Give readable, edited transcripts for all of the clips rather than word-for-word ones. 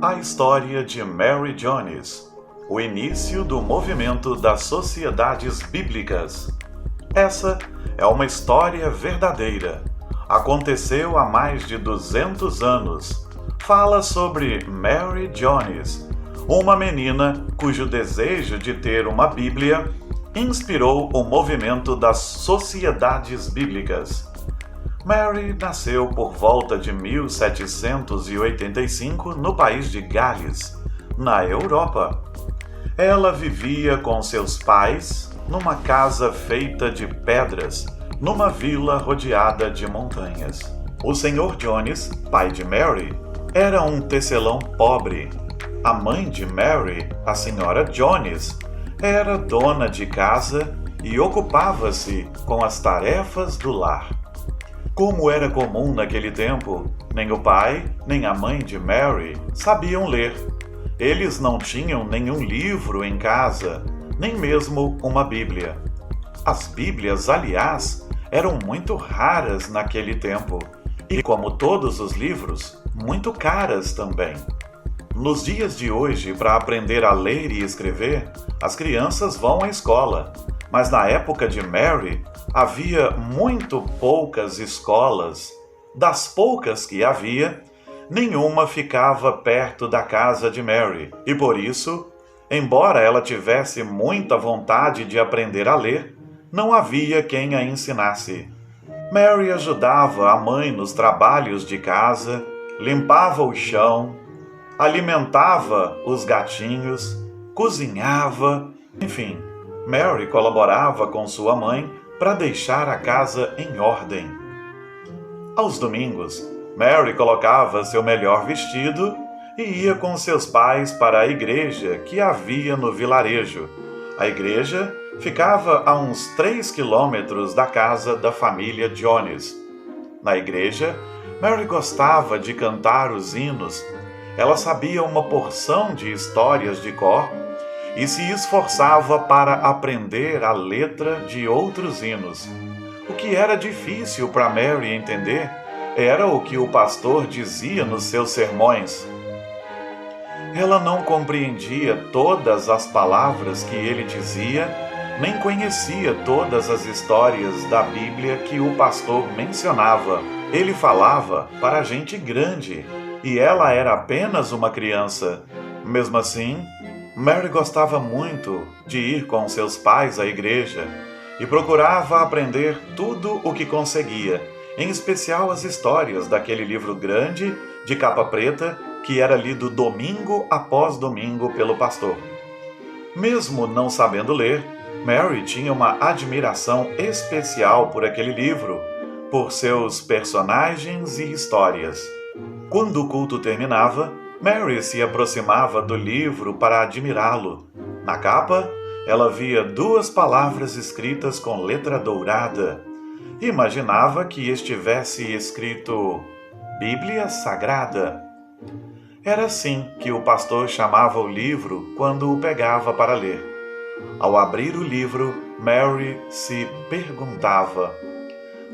A história de Mary Jones, o início do movimento das sociedades bíblicas. Essa é uma história verdadeira. Aconteceu há mais de 200 anos. Fala sobre Mary Jones, uma menina cujo desejo de ter uma Bíblia inspirou o movimento das sociedades bíblicas. Mary nasceu por volta de 1785 no país de Gales, na Europa. Ela vivia com seus pais numa casa feita de pedras, numa vila rodeada de montanhas. O Sr. Jones, pai de Mary, era um tecelão pobre. A mãe de Mary, a Sra. Jones, era dona de casa e ocupava-se com as tarefas do lar. Como era comum naquele tempo, nem o pai nem a mãe de Mary sabiam ler. Eles não tinham nenhum livro em casa, nem mesmo uma Bíblia. As Bíblias, aliás, eram muito raras naquele tempo e, como todos os livros, muito caras também. Nos dias de hoje, para aprender a ler e escrever, as crianças vão à escola, mas na época de Mary, havia muito poucas escolas. Das poucas que havia, nenhuma ficava perto da casa de Mary. E por isso, embora ela tivesse muita vontade de aprender a ler, não havia quem a ensinasse. Mary ajudava a mãe nos trabalhos de casa, limpava o chão, alimentava os gatinhos, cozinhava, enfim, Mary colaborava com sua mãe para deixar a casa em ordem. Aos domingos, Mary colocava seu melhor vestido e ia com seus pais para a igreja que havia no vilarejo. A igreja ficava a uns 3 quilômetros da casa da família Jones. Na igreja, Mary gostava de cantar os hinos. Ela sabia uma porção de histórias de cor e se esforçava para aprender a letra de outros hinos. O que era difícil para Mary entender era o que o pastor dizia nos seus sermões. Ela não compreendia todas as palavras que ele dizia, nem conhecia todas as histórias da Bíblia que o pastor mencionava. Ele falava para gente grande e ela era apenas uma criança. Mesmo assim, Mary gostava muito de ir com seus pais à igreja e procurava aprender tudo o que conseguia, em especial as histórias daquele livro grande de capa preta que era lido domingo após domingo pelo pastor. Mesmo não sabendo ler, Mary tinha uma admiração especial por aquele livro, por seus personagens e histórias. Quando o culto terminava, Mary se aproximava do livro para admirá-lo. Na capa, ela via 2 palavras escritas com letra dourada. Imaginava que estivesse escrito Bíblia Sagrada. Era assim que o pastor chamava o livro quando o pegava para ler. Ao abrir o livro, Mary se perguntava: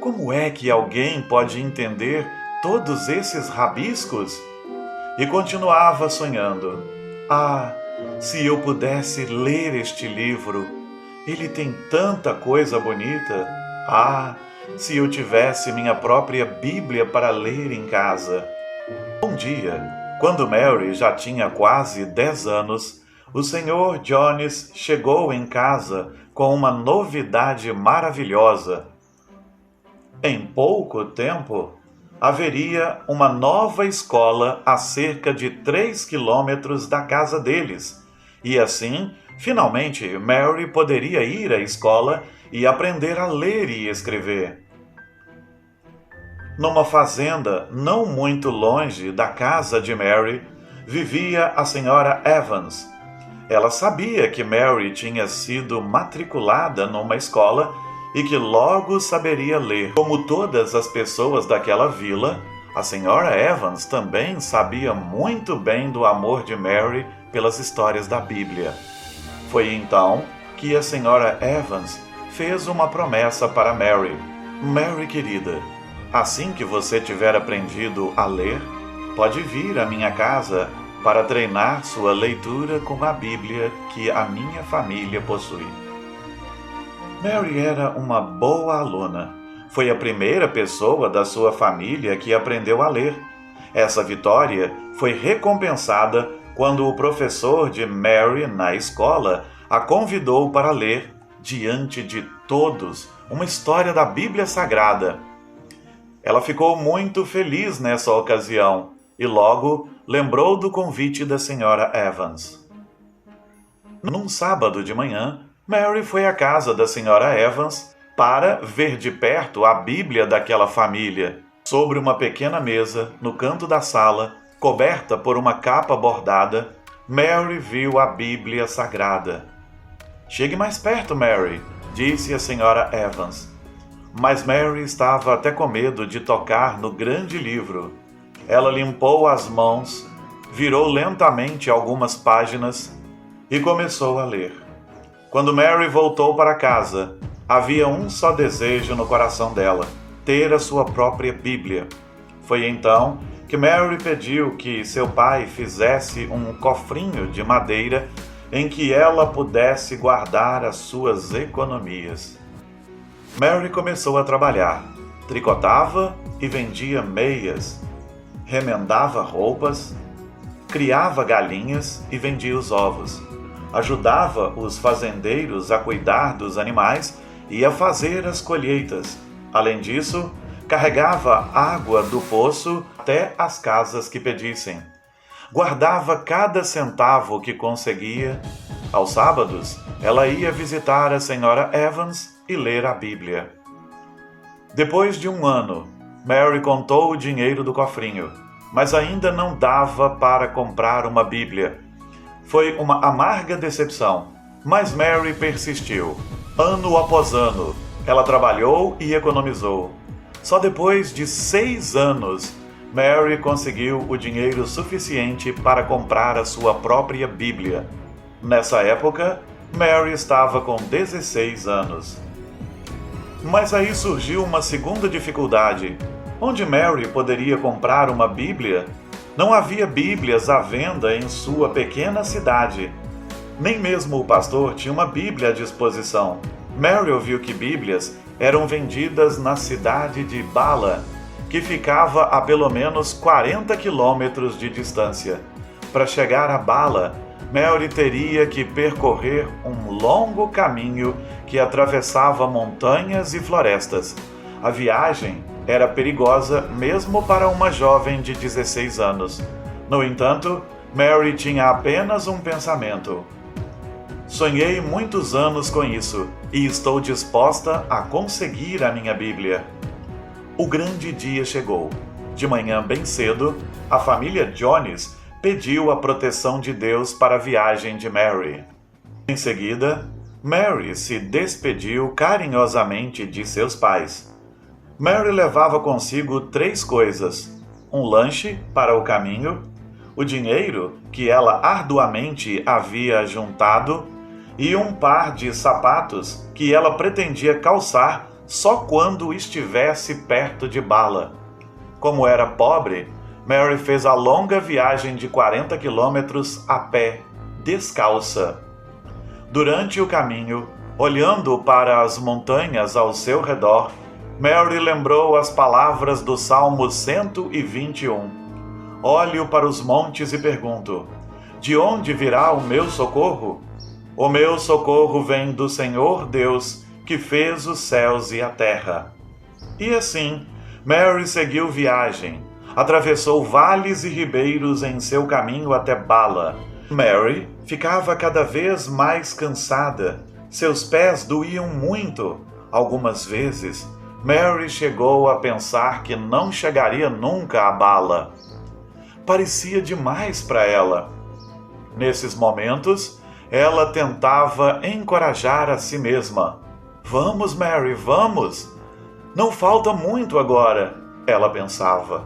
como é que alguém pode entender todos esses rabiscos? E continuava sonhando: ah, se eu pudesse ler este livro, ele tem tanta coisa bonita. Ah, se eu tivesse minha própria Bíblia para ler em casa. Um dia, quando Mary já tinha quase 10 anos, o Sr. Jones chegou em casa com uma novidade maravilhosa. Em pouco tempo, haveria uma nova escola a cerca de 3 quilômetros da casa deles. E assim, finalmente, Mary poderia ir à escola e aprender a ler e escrever. Numa fazenda não muito longe da casa de Mary, vivia a Sra. Evans. Ela sabia que Mary tinha sido matriculada numa escola e que logo saberia ler. Como todas as pessoas daquela vila, a Sra. Evans também sabia muito bem do amor de Mary pelas histórias da Bíblia. Foi então que a Sra. Evans fez uma promessa para Mary. Mary querida, assim que você tiver aprendido a ler, pode vir à minha casa para treinar sua leitura com a Bíblia que a minha família possui. Mary era uma boa aluna. Foi a primeira pessoa da sua família que aprendeu a ler. Essa vitória foi recompensada quando o professor de Mary na escola a convidou para ler, diante de todos, uma história da Bíblia Sagrada. Ela ficou muito feliz nessa ocasião e logo lembrou do convite da senhora Evans. Num sábado de manhã, Mary foi à casa da senhora Evans para ver de perto a Bíblia daquela família. Sobre uma pequena mesa, no canto da sala, coberta por uma capa bordada, Mary viu a Bíblia Sagrada. "Chegue mais perto, Mary", disse a senhora Evans. Mas Mary estava até com medo de tocar no grande livro. Ela limpou as mãos, virou lentamente algumas páginas e começou a ler. Quando Mary voltou para casa, havia um só desejo no coração dela: ter a sua própria Bíblia. Foi então que Mary pediu que seu pai fizesse um cofrinho de madeira em que ela pudesse guardar as suas economias. Mary começou a trabalhar, tricotava e vendia meias, remendava roupas, criava galinhas e vendia os ovos, ajudava os fazendeiros a cuidar dos animais e a fazer as colheitas. Além disso, carregava água do poço até as casas que pedissem. Guardava cada centavo que conseguia. Aos sábados, ela ia visitar a senhora Evans e ler a Bíblia. Depois de um ano, Mary contou o dinheiro do cofrinho, mas ainda não dava para comprar uma Bíblia. Foi uma amarga decepção, mas Mary persistiu. Ano após ano, ela trabalhou e economizou. Só depois de 6 anos, Mary conseguiu o dinheiro suficiente para comprar a sua própria Bíblia. Nessa época, Mary estava com 16 anos. Mas aí surgiu uma segunda dificuldade. Onde Mary poderia comprar uma Bíblia? Não havia Bíblias à venda em sua pequena cidade. Nem mesmo o pastor tinha uma Bíblia à disposição. Mary ouviu que Bíblias eram vendidas na cidade de Bala, que ficava a pelo menos 40 quilômetros de distância. Para chegar a Bala, Mary teria que percorrer um longo caminho que atravessava montanhas e florestas. A viagem era perigosa mesmo para uma jovem de 16 anos. No entanto, Mary tinha apenas um pensamento: sonhei muitos anos com isso e estou disposta a conseguir a minha Bíblia. O grande dia chegou. De manhã bem cedo, a família Jones pediu a proteção de Deus para a viagem de Mary. Em seguida, Mary se despediu carinhosamente de seus pais. Mary levava consigo 3 coisas: um lanche para o caminho, o dinheiro que ela arduamente havia juntado e um par de sapatos que ela pretendia calçar só quando estivesse perto de Bala. Como era pobre, Mary fez a longa viagem de 40 quilômetros a pé, descalça. Durante o caminho, olhando para as montanhas ao seu redor, Mary lembrou as palavras do Salmo 121. Olho para os montes e pergunto: de onde virá o meu socorro? O meu socorro vem do Senhor Deus, que fez os céus e a terra. E assim, Mary seguiu viagem, atravessou vales e ribeiros em seu caminho até Bala. Mary ficava cada vez mais cansada. Seus pés doíam muito. Algumas vezes, Mary chegou a pensar que não chegaria nunca a Bala. Parecia demais para ela. Nesses momentos, ela tentava encorajar a si mesma. Vamos, Mary, vamos! Não falta muito agora, ela pensava.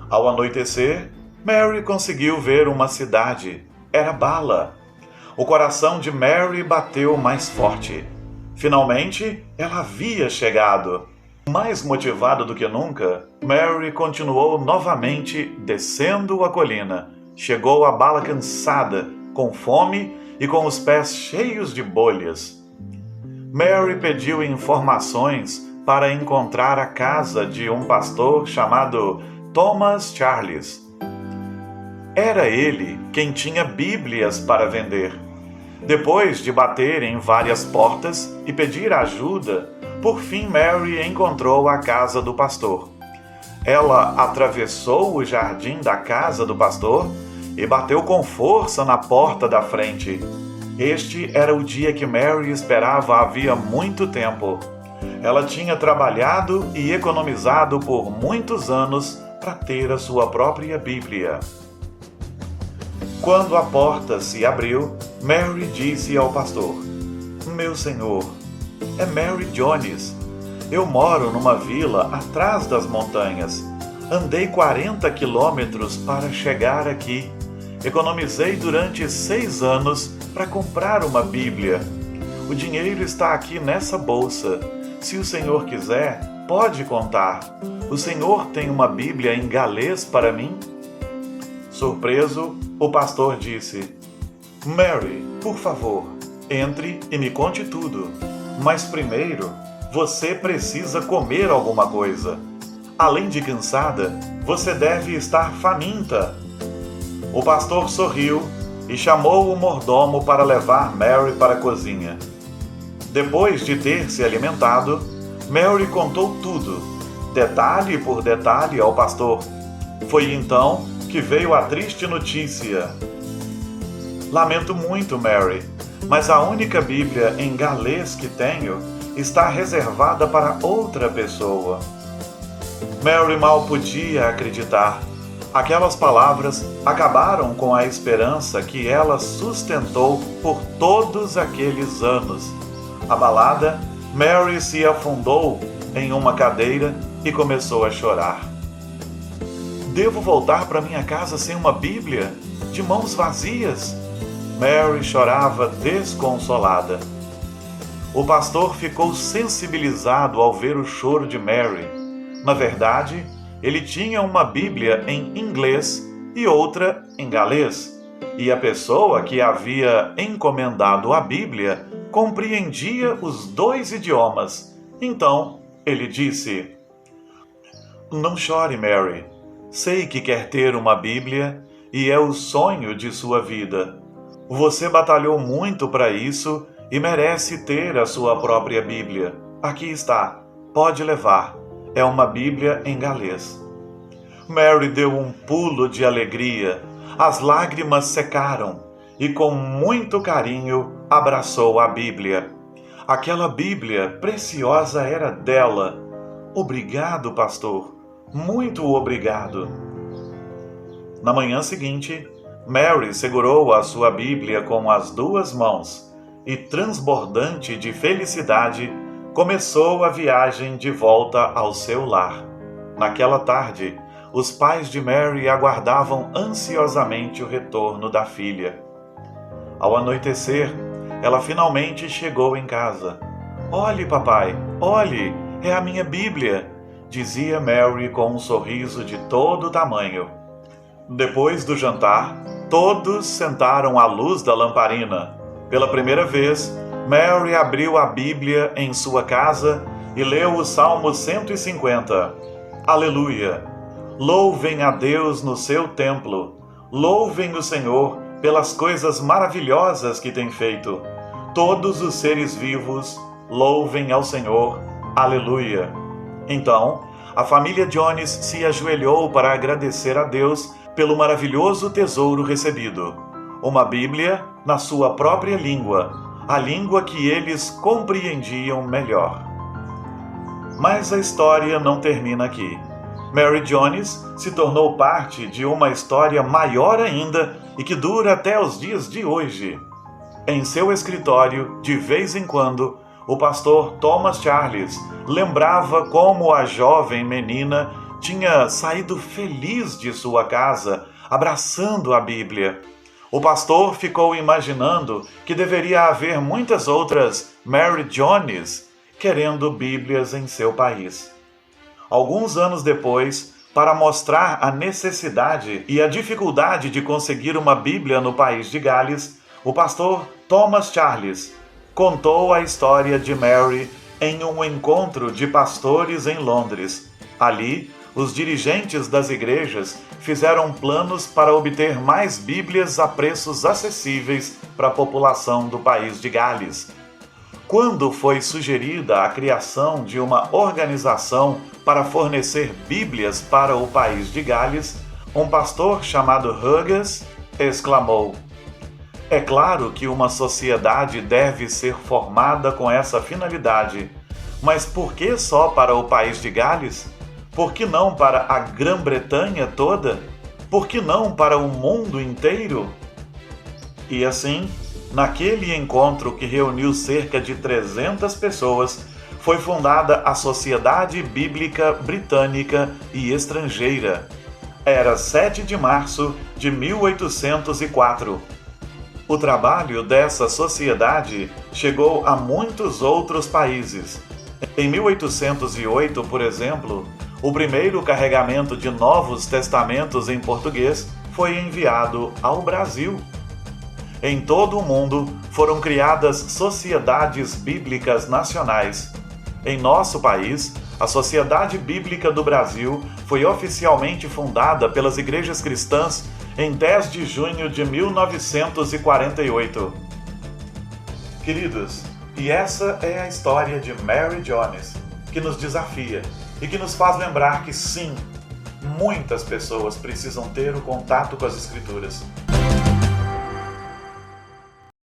Ao anoitecer, Mary conseguiu ver uma cidade. Era Bala. O coração de Mary bateu mais forte. Finalmente, ela havia chegado. Mais motivada do que nunca, Mary continuou novamente descendo a colina. chegou a bala cansada, com fome e com os pés cheios de bolhas. Mary pediu informações para encontrar a casa de um pastor chamado Thomas Charles. Era ele quem tinha Bíblias para vender. Depois de bater em várias portas e pedir ajuda, por fim Mary encontrou a casa do pastor. Ela atravessou o jardim da casa do pastor e bateu com força na porta da frente. Este era o dia que Mary esperava havia muito tempo. Ela tinha trabalhado e economizado por muitos anos para ter a sua própria Bíblia. Quando a porta se abriu, Mary disse ao pastor: "Meu senhor, é Mary Jones. Eu moro numa vila atrás das montanhas. Andei 40 quilômetros para chegar aqui. Economizei durante 6 anos para comprar uma Bíblia. O dinheiro está aqui nessa bolsa. Se o senhor quiser, pode contar. O senhor tem uma Bíblia em galês para mim?" Surpreso, o pastor disse: "Mary, por favor, entre e me conte tudo. Mas primeiro, você precisa comer alguma coisa. Além de cansada, você deve estar faminta." O pastor sorriu e chamou o mordomo para levar Mary para a cozinha. Depois de ter se alimentado, Mary contou tudo, detalhe por detalhe, ao pastor. Foi então que veio a triste notícia: "Lamento muito, Mary, mas a única Bíblia em galês que tenho está reservada para outra pessoa." Mary mal podia acreditar. Aquelas palavras acabaram com a esperança que ela sustentou por todos aqueles anos. Abalada, Mary se afundou em uma cadeira e começou a chorar. "Devo voltar para minha casa sem uma Bíblia? De mãos vazias?" Mary chorava desconsolada. O pastor ficou sensibilizado ao ver o choro de Mary. Na verdade, ele tinha uma Bíblia em inglês e outra em galês, e a pessoa que havia encomendado a Bíblia compreendia os 2 idiomas. Então, ele disse: "Não chore, Mary. Sei que quer ter uma Bíblia e é o sonho de sua vida. Você batalhou muito para isso e merece ter a sua própria Bíblia. Aqui está, pode levar. É uma Bíblia em galês." Mary deu um pulo de alegria. As lágrimas secaram e, com muito carinho, abraçou a Bíblia. Aquela Bíblia preciosa era dela. "Obrigado, pastor. Muito obrigado." Na manhã seguinte, Mary segurou a sua Bíblia com as 2 mãos e, transbordante de felicidade, começou a viagem de volta ao seu lar. Naquela tarde, os pais de Mary aguardavam ansiosamente o retorno da filha. Ao anoitecer, ela finalmente chegou em casa. "Olhe, papai, olhe, é a minha Bíblia", dizia Mary com um sorriso de todo tamanho. Depois do jantar, todos sentaram à luz da lamparina. Pela primeira vez, Mary abriu a Bíblia em sua casa e leu o Salmo 150. Aleluia! Louvem a Deus no seu templo. Louvem o Senhor pelas coisas maravilhosas que tem feito. Todos os seres vivos, louvem ao Senhor. Aleluia! Então, a família Jones se ajoelhou para agradecer a Deus pelo maravilhoso tesouro recebido. Uma Bíblia na sua própria língua, a língua que eles compreendiam melhor. Mas a história não termina aqui. Mary Jones se tornou parte de uma história maior ainda e que dura até os dias de hoje. Em seu escritório, de vez em quando, o pastor Thomas Charles lembrava como a jovem menina tinha saído feliz de sua casa, abraçando a Bíblia. O pastor ficou imaginando que deveria haver muitas outras Mary Jones querendo Bíblias em seu país. Alguns anos depois, para mostrar a necessidade e a dificuldade de conseguir uma Bíblia no país de Gales, o pastor Thomas Charles contou a história de Mary em um encontro de pastores em Londres. Ali, os dirigentes das igrejas fizeram planos para obter mais Bíblias a preços acessíveis para a população do país de Gales. Quando foi sugerida a criação de uma organização para fornecer Bíblias para o país de Gales, um pastor chamado Hughes exclamou: "É claro que uma sociedade deve ser formada com essa finalidade, mas por que só para o país de Gales? Por que não para a Grã-Bretanha toda? Por que não para o mundo inteiro?" E assim, naquele encontro que reuniu cerca de 300 pessoas, foi fundada a Sociedade Bíblica Britânica e Estrangeira. Era 7 de março de 1804. O trabalho dessa sociedade chegou a muitos outros países. Em 1808, por exemplo, o primeiro carregamento de Novos Testamentos em português foi enviado ao Brasil. Em todo o mundo foram criadas sociedades bíblicas nacionais. Em nosso país, a Sociedade Bíblica do Brasil foi oficialmente fundada pelas igrejas cristãs em 10 de junho de 1948. Queridos, e essa é a história de Mary Jones, que nos desafia e que nos faz lembrar que sim, muitas pessoas precisam ter o contato com as Escrituras.